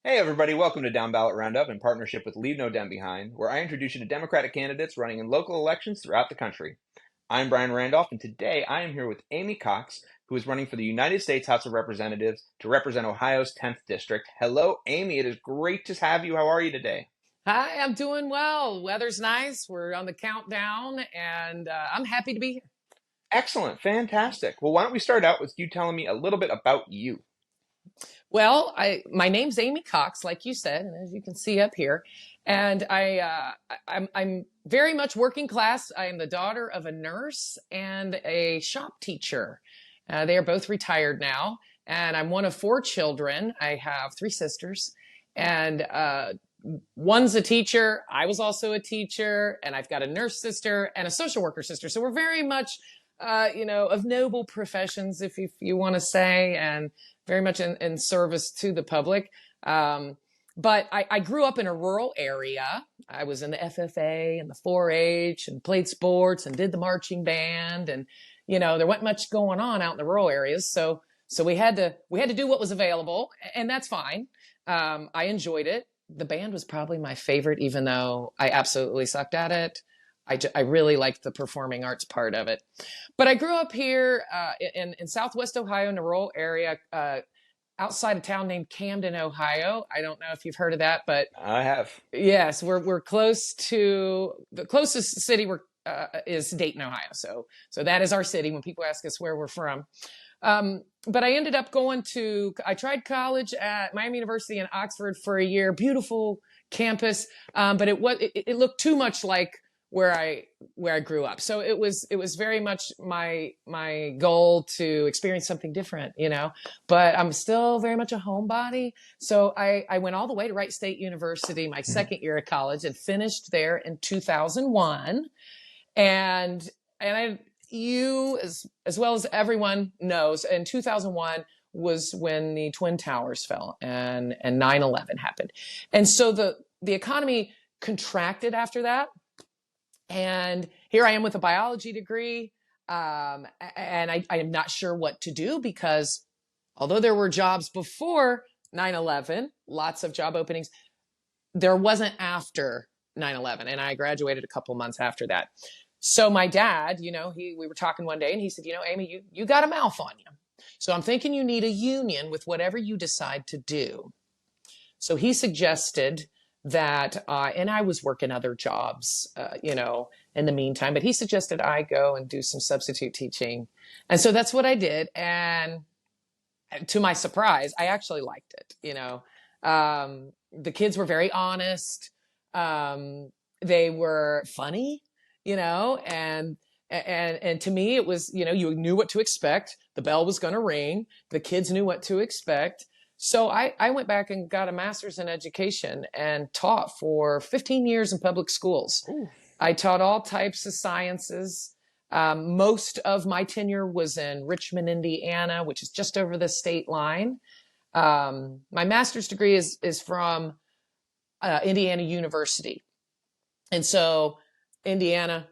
Hey everybody, welcome to Down Ballot Roundup in partnership with Leave No Dem Behind, where I introduce you to Democratic candidates running in local elections throughout the country. I'm Bryan Randolph, and today I am here with Amy Cox, who is running for the United States House of Representatives to represent Ohio's 10th District. Hello, Amy. It is great to have you. How are you today? Hi, I'm doing well. Weather's nice. We're on the countdown, and I'm happy to be here. Excellent. Fantastic. Well, why don't we start out with you telling me a little bit about you? My name's Amy Cox, like you said, and as you can see up here, and I'm very much working class. I am the daughter of a nurse and a shop teacher. They are both retired now, and I'm one of four children. I have three sisters, and one's a teacher. I was also a teacher, and I've got a nurse sister and a social worker sister. So we're very much, of noble professions, if you want to say, and very much in service to the public. But I grew up in a rural area. I was in the FFA and the 4-H and played sports and did the marching band. And, there wasn't much going on out in the rural areas. So we had to do what was available, and that's fine. I enjoyed it. The band was probably my favorite, even though I absolutely sucked at it. I really liked the performing arts part of it. But I grew up here in Southwest Ohio in a rural area outside a town named Camden, Ohio. I don't know if you've heard of that, but I have. yes, we're close to the closest city is Dayton, Ohio. So that is our city when people ask us where we're from. But I ended up I tried college at Miami University in Oxford for a year, beautiful campus. But it looked too much like where I grew up. So it was very much my goal to experience something different, but I'm still very much a homebody. So I went all the way to Wright State University, my second year of college, and finished there in 2001. And you, as well as everyone knows, in 2001 was when the Twin Towers fell and 9/11 happened. And so the economy contracted after that. And here I am with a biology degree. And I am not sure what to do, because although there were jobs before 9/11, lots of job openings, there wasn't after 9/11. And I graduated a couple months after that. So my dad, we were talking one day, and he said, Amy, you got a mouth on you. So I'm thinking you need a union with whatever you decide to do. So he suggested that, and I was working other jobs, in the meantime, but he suggested I go and do some substitute teaching. And so that's what I did. And to my surprise, I actually liked it. The kids were very honest. They were funny, and to me it was, you knew what to expect. The bell was going to ring. The kids knew what to expect. So I went back and got a master's in education and taught for 15 years in public schools. Ooh. I taught all types of sciences. Most of my tenure was in Richmond, Indiana, which is just over the state line. My master's degree is from Indiana University. And so Indiana,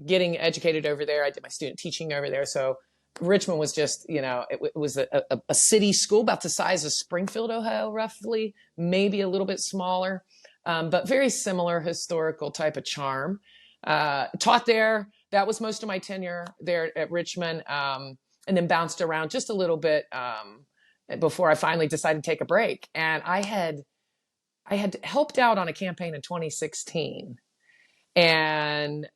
getting educated over there, I did my student teaching over there. So Richmond was just, it was a city school about the size of Springfield, Ohio, roughly, maybe a little bit smaller, but very similar historical type of charm. Taught there. That was most of my tenure there at Richmond, and then bounced around just a little bit before I finally decided to take a break. And I had helped out on a campaign in 2016, and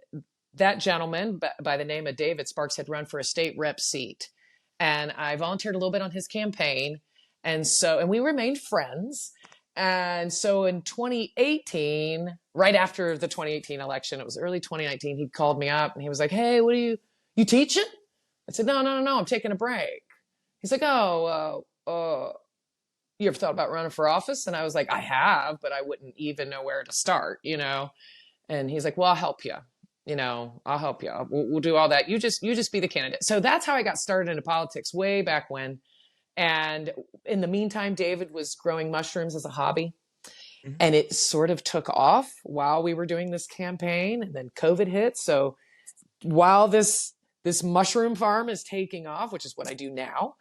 that gentleman by the name of David Sparks had run for a state rep seat, and I volunteered a little bit on his campaign. And we remained friends. And so in 2018, right after the 2018 election, it was early 2019, he called me up and he was like, "Hey, what are you teaching?" I said, No, I'm taking a break. He's like, "Oh, you ever thought about running for office?" And I was like, "I have, but I wouldn't even know where to start, And he's like, "Well, I'll help you. I'll help you. We'll do all that. You just be the candidate." So that's how I got started into politics way back when. And in the meantime, David was growing mushrooms as a hobby. Mhm. And it sort of took off while we were doing this campaign, and then COVID hit. So while this mushroom farm is taking off, which is what I do now,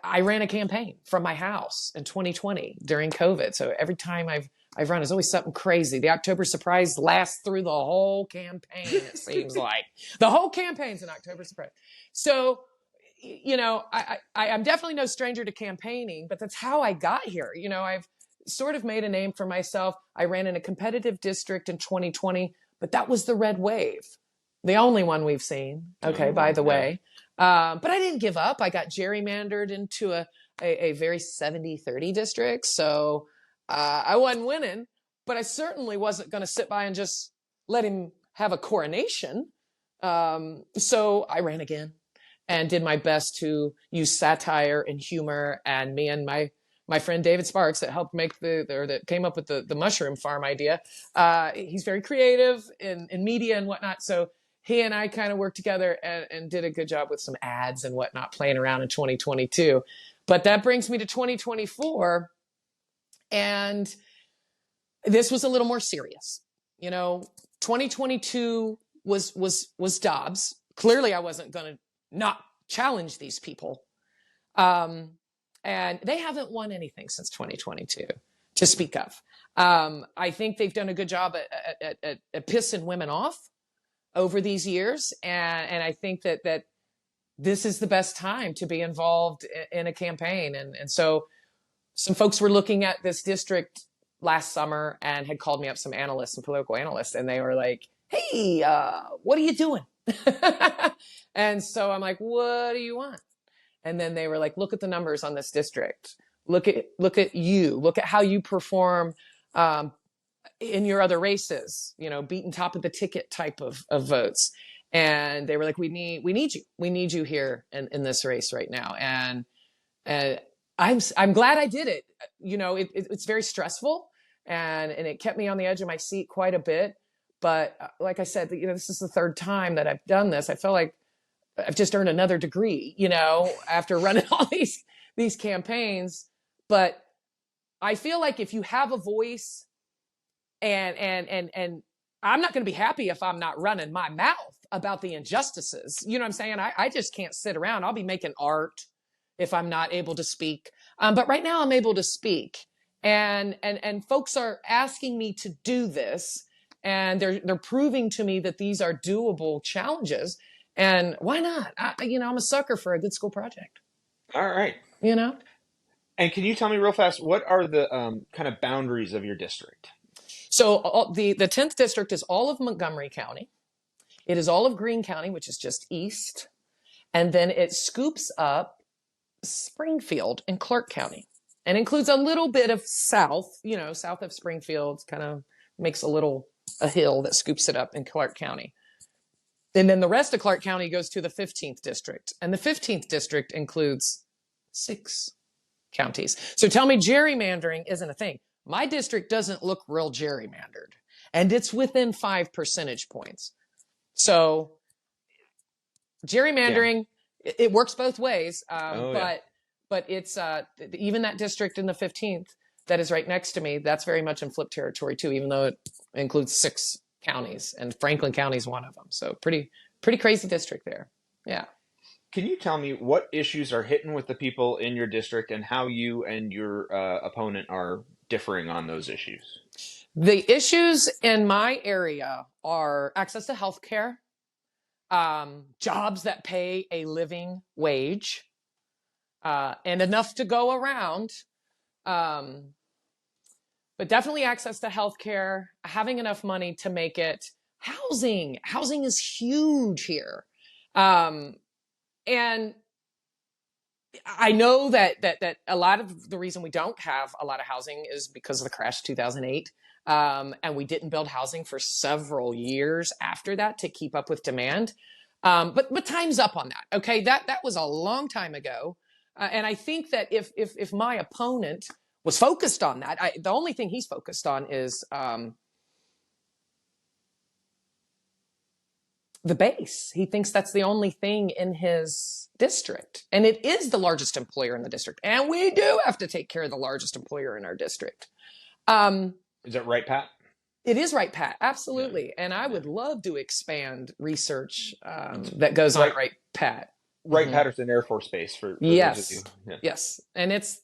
I ran a campaign from my house in 2020 during COVID. So every time I've run, it's always something crazy. The October surprise lasts through the whole campaign, it seems like. The whole campaign's an October surprise. So, I'm definitely no stranger to campaigning, but that's how I got here. I've sort of made a name for myself. I ran in a competitive district in 2020, but that was the red wave, the only one we've seen. Okay, by the way. But I didn't give up. I got gerrymandered into a very 70-30 district. So I wasn't winning, but I certainly wasn't going to sit by and just let him have a coronation. So I ran again and did my best to use satire and humor. And me and my friend David Sparks that helped make that came up with the mushroom farm idea. He's very creative in media and whatnot. So he and I kind of worked together and did a good job with some ads and whatnot playing around in 2022. But that brings me to 2024. And this was a little more serious. 2022 was Dobbs. Clearly, I wasn't going to not challenge these people. And they haven't won anything since 2022 to speak of. I think they've done a good job at pissing women off over these years. And I think that this is the best time to be involved in a campaign. And so some folks were looking at this district last summer and had called me up, some analysts, some political analysts, and they were like, hey, what are you doing? And so I'm like, what do you want? And then they were like, look at the numbers on this district. Look at you. Look at how you perform in your other races, beating top of the ticket type of votes. And they were like, we need you. We need you here in this race right now. And I'm glad I did it. It's very stressful and it kept me on the edge of my seat quite a bit. But like I said, this is the third time that I've done this. I feel like I've just earned another degree, after running all these campaigns. But I feel like if you have a voice and I'm not going to be happy if I'm not running my mouth about the injustices. You know what I'm saying? I just can't sit around. I'll be making art if I'm not able to speak. But right now I'm able to speak, and folks are asking me to do this, and they're proving to me that these are doable challenges. And why not? I'm a sucker for a good school project. All right. And can you tell me real fast, what are the kind of boundaries of your district? So the 10th district is all of Montgomery County. It is all of Greene County, which is just east. And then it scoops up Springfield and Clark County and includes a little bit of south, south of Springfield, kind of makes a hill that scoops it up in Clark County. And then the rest of Clark County goes to the 15th district. And the 15th district includes 6 counties. So tell me gerrymandering isn't a thing. My district doesn't look real gerrymandered, and it's within 5 percentage points. So gerrymandering, it works both ways. But it's even that district in the 15th that is right next to me, that's very much in flip territory too, even though it includes 6 counties, and Franklin County is one of them. So pretty crazy district there. Yeah. Can you tell me what issues are hitting with the people in your district and how you and your opponent are differing on those issues? The issues in my area are access to health care, jobs that pay a living wage, and enough to go around. But definitely access to health care, having enough money to make it. Housing is huge here. And I know that a lot of the reason we don't have a lot of housing is because of the crash of 2008. And we didn't build housing for several years after that to keep up with demand. But time's up on that. Okay. That was a long time ago. And I think that if my opponent was focused on that, the only thing he's focused on is, the base. He thinks that's the only thing in his district. And it is the largest employer in the district. And we do have to take care of the largest employer in our district. Is that right, Pat? It is right, Pat. Absolutely. Yeah. And I would love to expand research that goes on right, Pat. Hmm. Wright-Patterson Air Force Base for those of you. Yes, Yeah. yes, and it's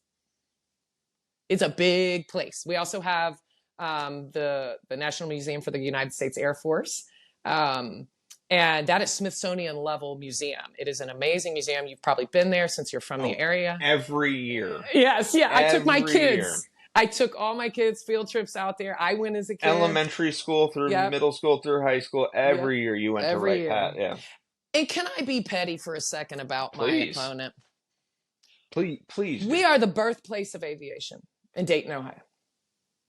a big place. We also have the National Museum for the United States Air Force. Um, and that is Smithsonian level museum. It is an amazing museum. You've probably been there since you're from the Oh, area. every year. Yes, yeah. I took my Every year. kids. I took all my kids field trips out there. I went as a kid. Elementary school through Yep, middle school through high school. yep. Every year you went to Every Wright-Pat. year. Yeah. And can I be petty for a second about my Please. opponent? Please do. We are the birthplace of aviation in Dayton, Ohio.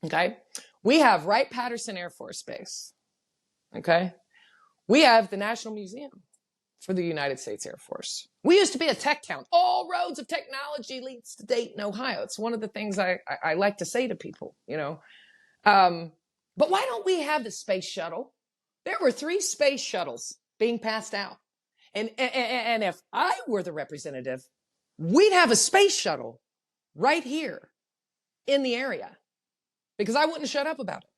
Okay. We have Wright-Patterson Air Force Base. Okay. We have the National Museum for the United States Air Force. We used to be a tech town. All roads of technology leads to Dayton, Ohio. It's one of the things I like to say to people, you know. But why don't we have the space shuttle? There were 3 space shuttles being passed out. And if I were the representative, we'd have a space shuttle right here in the area because I wouldn't shut up about it.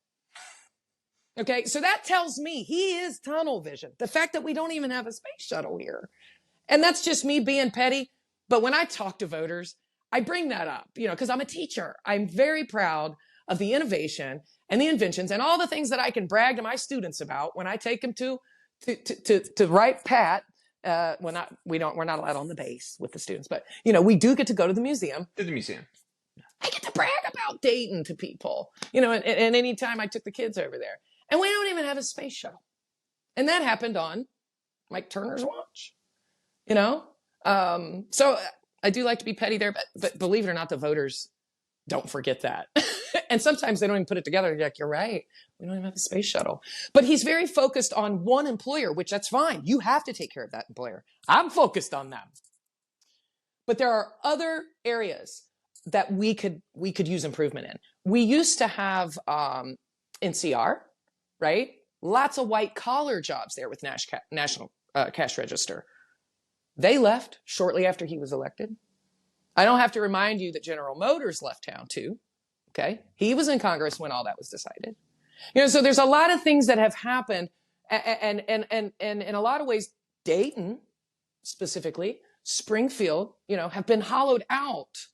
Okay, so that tells me he is tunnel vision. The fact that we don't even have a space shuttle here. And that's just me being petty. But when I talk to voters, I bring that up, you know, because I'm a teacher. I'm very proud of the innovation and the inventions and all the things that I can brag to my students about when I take them to Wright-Pat. We're not allowed on the base with the students, but you know, we do get to go to the museum. To the museum. I get to brag about Dayton to people, you know, and any time I took the kids over there. And we don't even have a space shuttle. And that happened on Mike Turner's watch, you know? So I do like to be petty there, but believe it or not, the voters don't forget that. And sometimes they don't even put it together. They're like, you're right. We don't even have a space shuttle. But he's very focused on one employer, which that's fine. You have to take care of that employer. I'm focused on them. But there are other areas that we could use improvement in. We used to have NCR, right? Lots of white collar jobs there with National Cash Register. They left shortly after he was elected. I don't have to remind you that General Motors left town too. Okay. He was in Congress when all that was decided. You know, so there's a lot of things that have happened. And in a lot of ways, Dayton specifically, Springfield, you know, have been hollowed out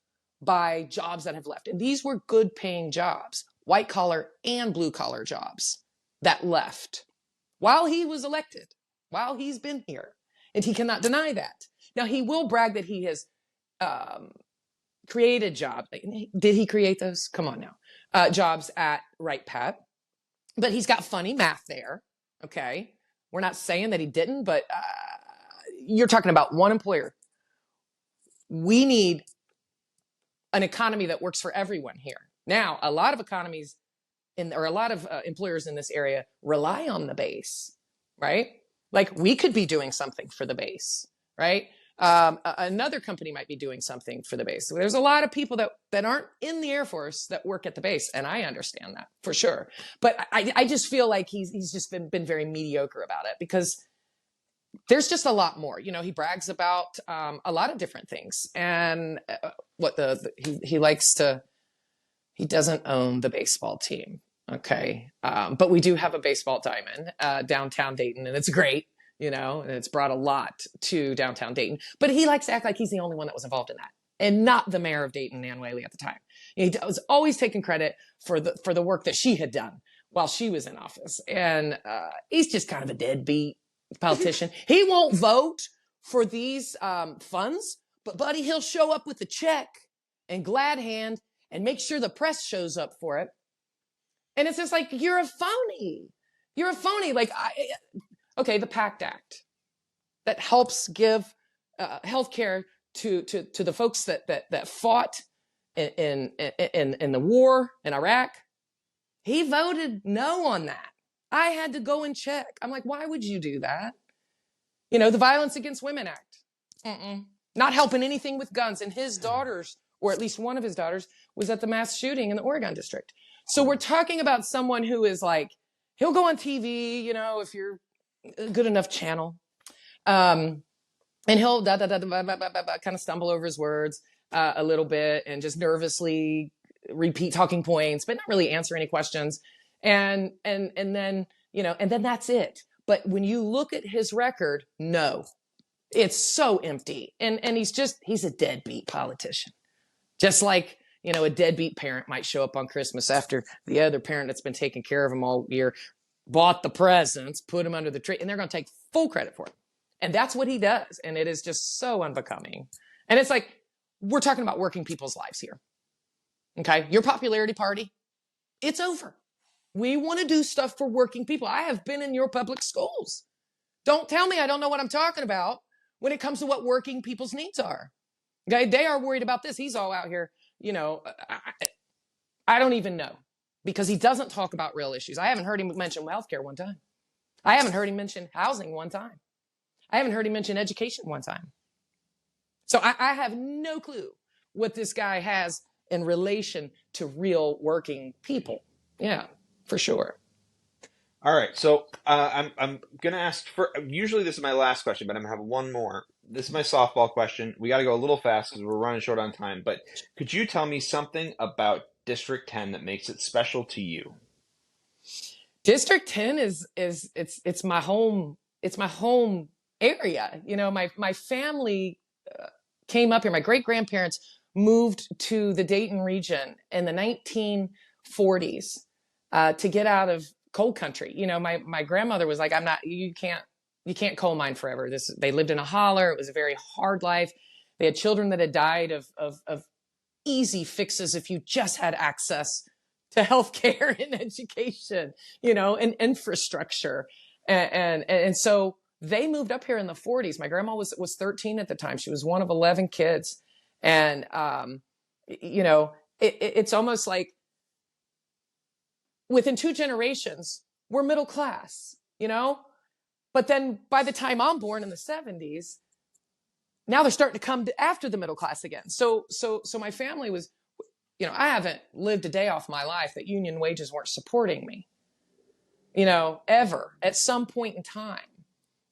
by jobs that have left. And these were good paying jobs, white collar and blue collar jobs that left while he was elected, while he's been here. And he cannot deny that. Now, he will brag that he has created jobs. Did he create those? Come on now. Jobs at Wright-Pat. But he's got funny math there. Okay. We're not saying that he didn't, but you're talking about one employer. We need an economy that works for everyone here. Now, a lot of economies or a lot of employers in this area rely on the base, right? Like we could be doing something for the base, right? Another company might be doing something for the base. So there's a lot of people that aren't in the Air Force that work at the base, and I understand that for sure. But I just feel like he's just been very mediocre about it because there's just a lot more. You know, he brags about a lot of different things, and he likes to. He doesn't own the baseball team, okay, but we do have a baseball diamond downtown Dayton, and it's great. You know, and it's brought a lot to downtown Dayton. But he likes to act like he's the only one that was involved in that, and not the mayor of Dayton, Nan Whaley, at the time. He was always taking credit for the work that she had done while she was in office. And he's just kind of a deadbeat politician. He won't vote for these funds, but buddy, he'll show up with a check and glad hand and make sure the press shows up for it. And it's just like, you're a phony. You're a phony. Like, okay, the PACT Act that helps give health care to the folks that fought in the war in Iraq. He voted no on that. I had to go and check. I'm like, why would you do that? You know, the Violence Against Women Act. Not helping anything with guns. And his daughters, or at least one of his daughters, was at the mass shooting in the Oregon district. So we're talking about someone who is like, he'll go on TV, you know, if you're a good enough channel. And he'll kind of stumble over his words a little bit and just nervously repeat talking points, but not really answer any questions. And then, you know, and then that's it. But when you look at his record, no, It's so empty. And he's a deadbeat politician. Just like, a deadbeat parent might show up on Christmas after the other parent that's been taking care of them all year bought the presents, put them under the tree, and they're going to take full credit for it. And that's what he does. And it is just so unbecoming. And it's like, we're talking about working people's lives here. Okay. Your popularity party, it's over. We want to do stuff for working people. I have been in your public schools. Don't tell me I don't know what I'm talking about when it comes to what working people's needs are. Okay. They are worried about this. He's all out here, I don't even know, because he doesn't talk about real issues. I haven't heard him mention healthcare one time. I haven't heard him mention housing one time. I haven't heard him mention education one time. So I have no clue what this guy has in relation to real working people. Yeah, for sure. All right, so I'm gonna ask for. Usually this is my last question, but I'm gonna have one more. This is my softball question. We got to go a little fast because we're running short on time. But could you tell me something about District 10 that makes it special to you? District 10 it's my home. It's my home area. My family came up here. My great grandparents moved to the Dayton region in the 1940s to get out of coal country. My grandmother was like, you can't coal mine forever. They lived in a holler. It was a very hard life. They had children that had died of easy fixes if you just had access to healthcare and education, and infrastructure. And so they moved up here in the 40s. My grandma was 13 at the time. She was one of 11 kids. And, it's almost like within 2 generations, we're middle class, but then by the time I'm born in the 70s, now they're starting to come after the middle class again. So my family was, I haven't lived a day off my life that union wages weren't supporting me, ever at some point in time.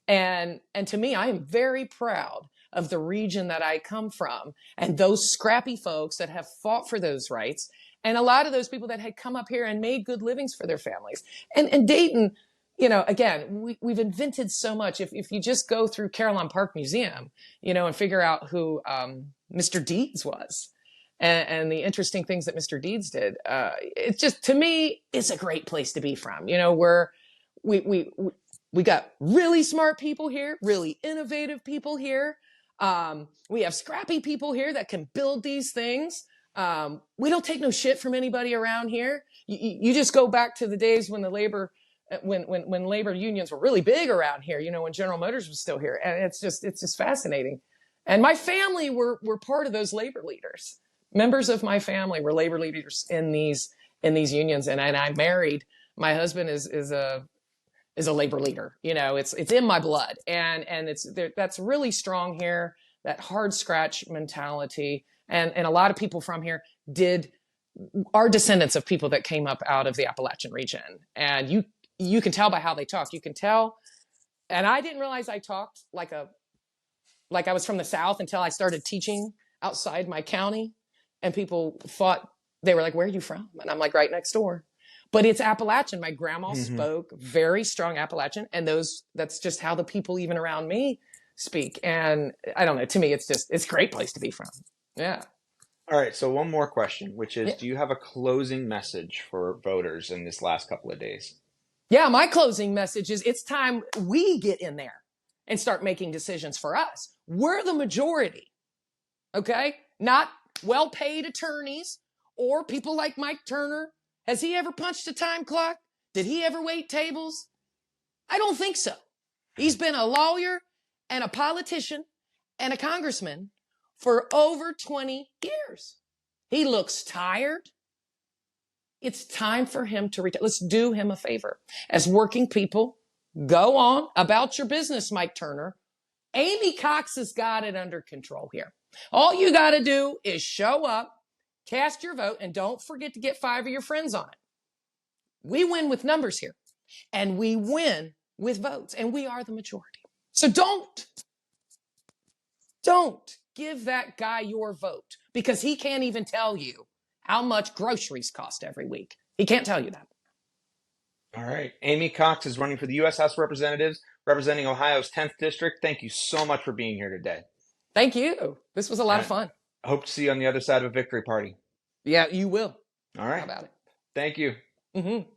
And to me, I am very proud of the region that I come from and those scrappy folks that have fought for those rights. And a lot of those people that had come up here and made good livings for their families. And Dayton, again, we've invented so much. If you just go through Caroline Park Museum, and figure out who Mr. Deeds was and the interesting things that Mr. Deeds did, it's just, to me, it's a great place to be from. We got really smart people here, really innovative people here. We have scrappy people here that can build these things. We don't take no shit from anybody around here. You just go back to the days when when labor unions were really big around here, when General Motors was still here. And it's just fascinating. And my family were part of those labor leaders. Members of my family were labor leaders in these unions. And I married, my husband is a labor leader. It's in my blood. And that's really strong here, that hard scratch mentality. And a lot of people from here are descendants of people that came up out of the Appalachian region. And you can tell by how they talk. You can tell. And I didn't realize I talked like I was from the South until I started teaching outside my county. And people thought, they were like, "Where are you from?" And I'm like, "Right next door." But it's Appalachian. My grandma spoke very strong Appalachian. And that's just how the people even around me speak. And I don't know, to me, it's a great place to be from. Yeah. All right, so one more question, which is, Yeah. do you have a closing message for voters in this last couple of days? Yeah, my closing message is it's time we get in there and start making decisions for us. We're the majority, okay? Not well-paid attorneys or people like Mike Turner. Has he ever punched a time clock? Did he ever wait tables? I don't think so. He's been a lawyer and a politician and a congressman for over 20 years. He looks tired. It's time for him to retire. Let's do him a favor. As working people, go on about your business, Mike Turner. Amy Cox has got it under control here. All you got to do is show up, cast your vote, and don't forget to get 5 of your friends on it. We win with numbers here, and we win with votes, and we are the majority. So don't give that guy your vote, because he can't even tell you how much groceries cost every week. He can't tell you that. All right. Amy Cox is running for the U.S. House of Representatives, representing Ohio's 10th District. Thank you so much for being here today. Thank you. This was a lot of And fun. I hope to see you on the other side of a victory party. Yeah, you will. All How right. about it? Thank you. Mm-hmm.